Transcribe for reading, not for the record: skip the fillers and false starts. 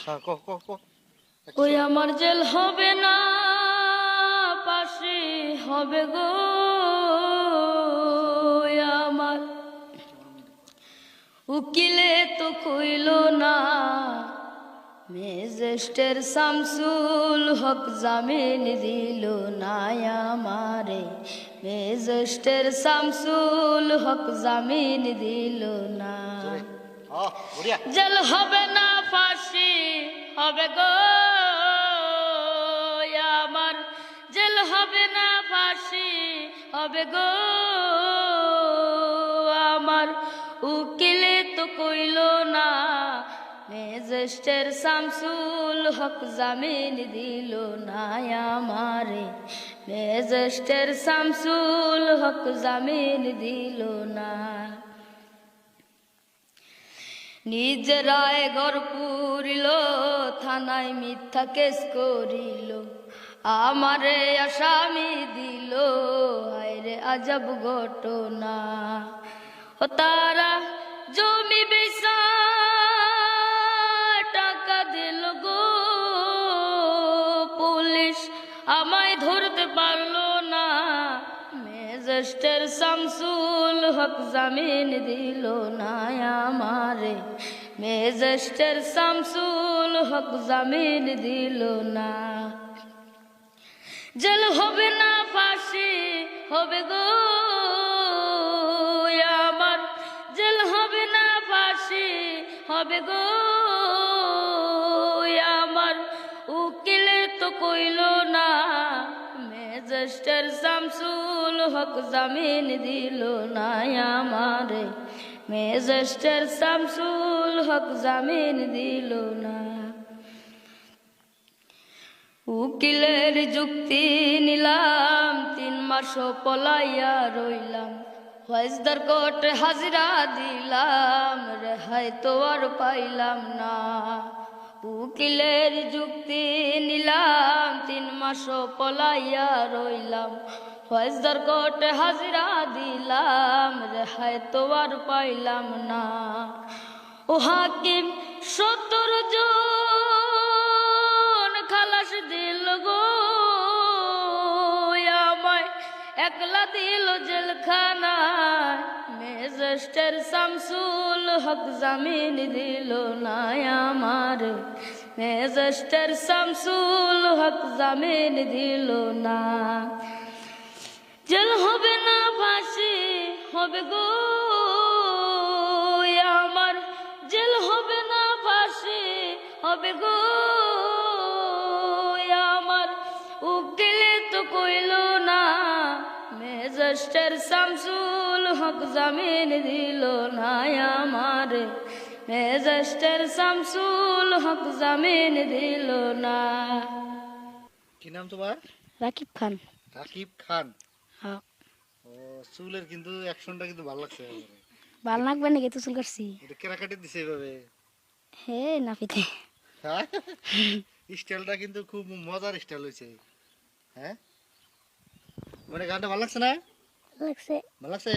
হ্যাঁ ক ক ক ওই আমার জেল হবে না, পাশে হবে গো আমার। উকিলে তো কইল না, ম্যাজিস্ট্রেট শামসুল হক জামিন দিল না আমারে। ম্যাজিস্ট্রেট শামসুল হক জামিন দিল না। জেল হবে না, ফাঁসি হবে গো আমার। জেল হবে না, ফাঁসি হবে গো আমার। উকিলে তো কইল না, ম্যাজিস্ট্রেট শামসুল হক জামিন দিল না আমারে। ম্যাজিস্ট্রেট শামসুল হক জামিন দিল না। নিজেরায় ঘর পুরিল, থানায় মিথ্যা কেস করিল, আমারে আসামি দিল। হায়রে আজব ঘটনা, ও তারা জমি বেচা টাকা দিল গো, পুলিশ আমায় ধরতে পারলো না। ম্যাজিস্ট্রেট শামসুল হক জামিন দিল না আমারে। ম্যাজিস্ট্রেট শামসুল হক জামিন দিল না। জেল হবে না, ফাঁসি হবে গো আমার। জেল হবে না, ফাঁসি হবে গো আমার। উকিলে তো কইল না, ম্যাজিস্ট্রেট শামসুল হক জামিন দিল না আমারে। ম্যাজিস্ট্রেট শামসুল হক জামিন দিল না। উকিলের যুক্তি নিলাম, 3 মাস পলাইয়া রইলাম। ফৌজদার কোর্টে হাজিরা দিলাম, রেহাই তো আর পাইলাম না। উকিলের যুক্তি নিলাম, 3 মাস পলাইয়া রইলাম। ফৌজদার কোর্টে হাজিরা দিলাম, রেহাই তো আর পাইলাম না। ও হাকিম 70 জন খালাস দিল গো আমায়, একলা দিল জেলখানায়। ম্যাজিস্ট্রেট শামসুল হক জামিন দিল না আমার। ম্যাজিস্ট্রেট শামসুল হক জামিন দিল না। জেল হবে না, ফাঁসি হবে গো আমার। জেল হবে না, ফাঁসি হবে গো আমার। উকিলে তো কইল না, ম্যাজিস্ট্রেট শামসুল হক জামিন দিল না আমারে। ম্যাজিস্ট্রেট শামসুল হক জামিন দিল না। কি নাম তোমার? রাকিব খান। রাকিব খান। হ্যাঁ। ও চুলের কিন্তু অ্যাকশনটা কিন্তু ভালো লাগছে। ভালো লাগবে নাকি? তো চুল কাটছি। এটা কেরা কাটি দিছে এভাবে? হে নাপিতে। হ্যাঁ, স্টাইলটা কিন্তু খুব মজার স্টাইল হয়েছে। হ্যাঁ, মানে গানটা ভালো লাগছে না? লাগছে। ভালো লাগছে।